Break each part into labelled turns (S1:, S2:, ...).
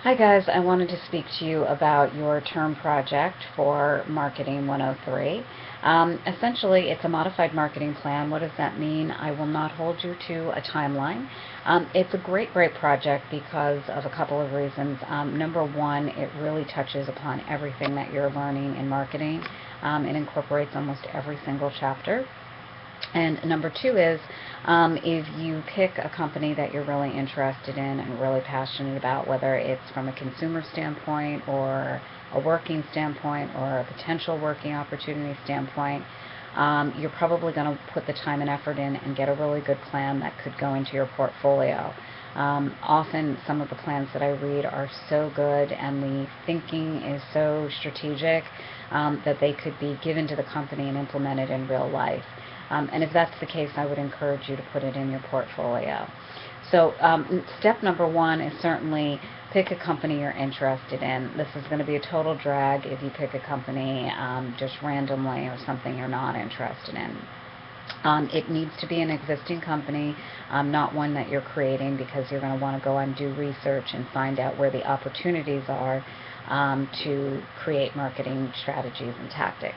S1: Hi guys, I wanted to speak to you about your term project for Marketing 103. Essentially, it's a modified marketing plan. What does that mean? I will not hold you to a timeline. It's a great project because of a couple of reasons. Number one, it really touches upon everything that you're learning in marketing. It incorporates almost every single chapter. And number two is if you pick a company that you're really interested in and really passionate about, whether it's from a consumer standpoint or a working standpoint or a potential working opportunity standpoint, you're probably going to put the time and effort in and get a really good plan that could go into your portfolio. Often some of the plans that I read are so good and the thinking is so strategic that they could be given to the company and implemented in real life. And if that's the case, I would encourage you to put it in your portfolio. So step number one is certainly pick a company you're interested in. This is going to be a total drag if you pick a company just randomly or something you're not interested in. It needs to be an existing company, not one that you're creating, because you're going to want to go and do research and find out where the opportunities are to create marketing strategies and tactics.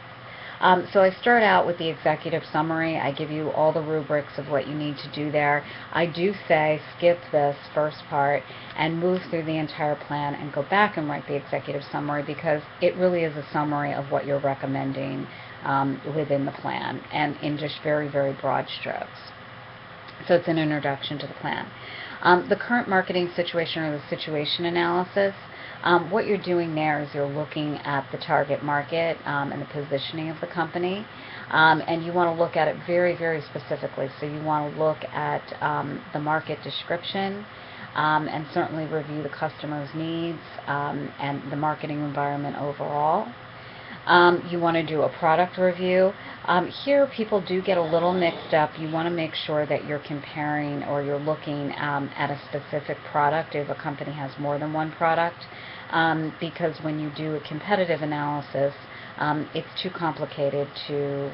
S1: So I start out with the executive summary. I give you all the rubrics of what you need to do there. I do say skip this first part and move through the entire plan and go back and write the executive summary, because it really is a summary of what you're recommending within the plan, and in just very broad strokes. So it's an introduction to the plan. The current marketing situation, or the situation analysis, what you're doing there is you're looking at the target market and the positioning of the company, and you want to look at it very specifically. So you want to look at the market description and certainly review the customer's needs and the marketing environment overall. You want to do a product review. Here people do get a little mixed up. You want to make sure that you're comparing or you're looking at a specific product if a company has more than one product, because when you do a competitive analysis, it's too complicated to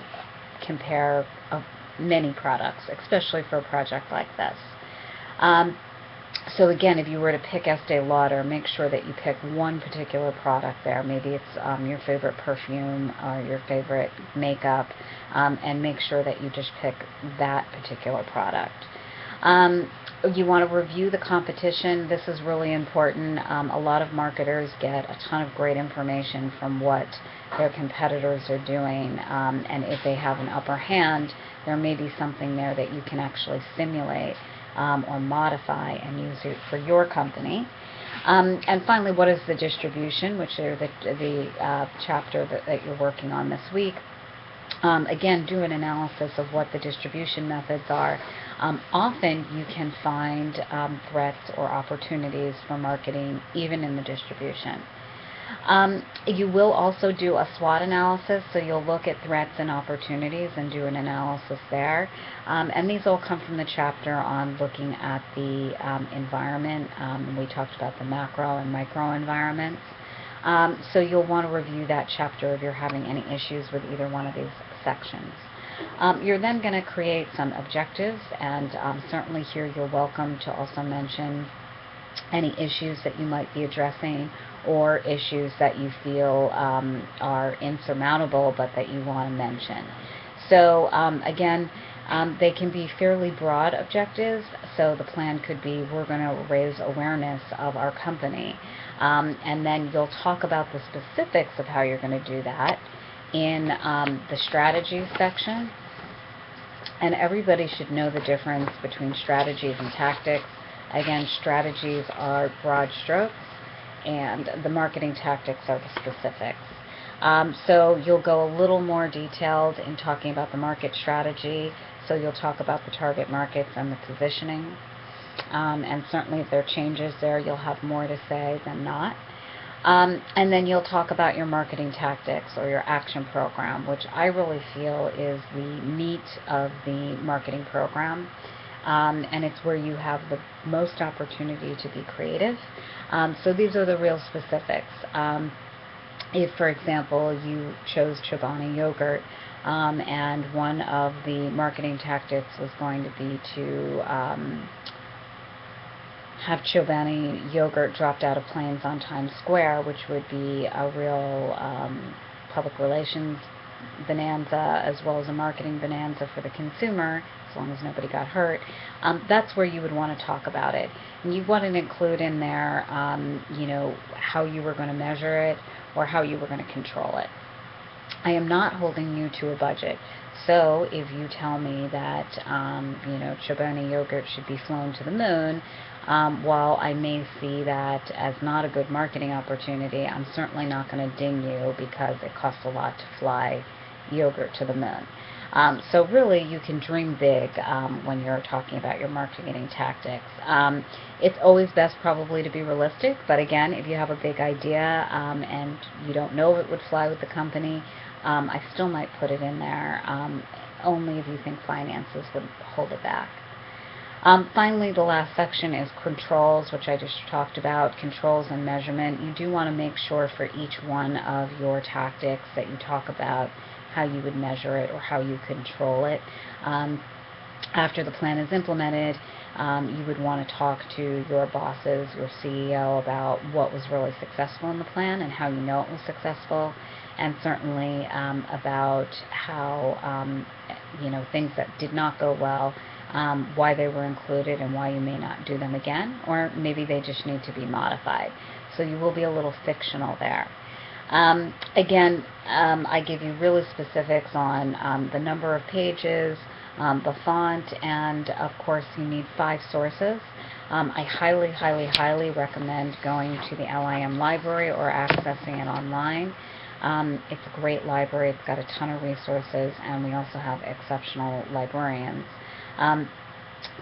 S1: compare many products, especially for a project like this. So again, if you were to pick Estee Lauder, make sure that you pick one particular product there. Maybe it's your favorite perfume or your favorite makeup, and make sure that you just pick that particular product. You want to review the competition. This is really important. A lot of marketers get a ton of great information from what their competitors are doing, and if they have an upper hand, there may be something there that you can actually simulate or modify and use it for your company. And finally, what is the distribution, which are the chapter that you're working on this week. Again, do an analysis of what the distribution methods are. Often you can find threats or opportunities for marketing even in the distribution. You will also do a SWOT analysis, so you'll look at threats and opportunities and do an analysis there. And these all come from the chapter on looking at the environment. We talked about the macro and micro environments. So you'll want to review that chapter if you're having any issues with either one of these sections. You're then going to create some objectives, and certainly here you're welcome to also mention any issues that you might be addressing or issues that you feel are insurmountable but that you want to mention. So again, they can be fairly broad objectives. So the plan could be, we're going to raise awareness of our company, and then you'll talk about the specifics of how you're going to do that in the strategies section. And everybody should know the difference between strategies and tactics. Again, strategies are broad strokes, and the marketing tactics are the specifics. So you'll go a little more detailed in talking about the market strategy. So you'll talk about the target markets and the positioning. And certainly if there are changes there, you'll have more to say than not. And then you'll talk about your marketing tactics or your action program, which I really feel is the meat of the marketing program. And it's where you have the most opportunity to be creative. So these are the real specifics. If, for example, you chose Chobani yogurt, and one of the marketing tactics was going to be to have Chobani yogurt dropped out of planes on Times Square, which would be a real public relations bonanza as well as a marketing bonanza for the consumer, as long as nobody got hurt. That's where you would want to talk about it. And you want to include in there, how you were going to measure it or how you were going to control it. I am not holding you to a budget. So if you tell me that, Chobani yogurt should be flown to the moon, while I may see that as not a good marketing opportunity, I'm certainly not going to ding you because it costs a lot to fly yogurt to the moon. So really, you can dream big when you're talking about your marketing tactics. It's always best probably to be realistic, but again, if you have a big idea and you don't know if it would fly with the company, I still might put it in there, only if you think finances would hold it back. Finally, the last section is controls, which I just talked about, controls and measurement. You do want to make sure for each one of your tactics that you talk about how you would measure it or how you control it. After the plan is implemented, you would want to talk to your bosses, your CEO, about what was really successful in the plan and how you know it was successful, and certainly about how, things that did not go well, why they were included and why you may not do them again, or maybe they just need to be modified. So you will be a little fictional there. Again, I give you really specifics on the number of pages, the font, and of course you need 5 sources. I highly, highly, highly recommend going to the LIM library or accessing it online. It's a great library. It's got a ton of resources, and we also have exceptional librarians.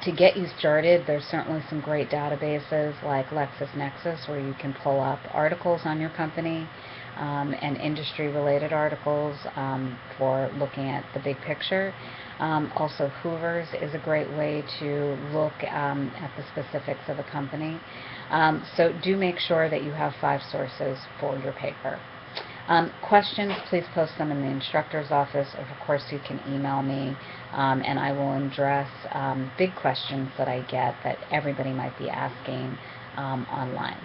S1: To get you started, there's certainly some great databases like LexisNexis where you can pull up articles on your company and industry-related articles for looking at the big picture. Also, Hoover's is a great way to look at the specifics of a company. So do make sure that you have 5 sources for your paper. Questions, please post them in the instructor's office, or of course you can email me, and I will address big questions that I get that everybody might be asking online.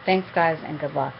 S1: Thanks, guys, and good luck.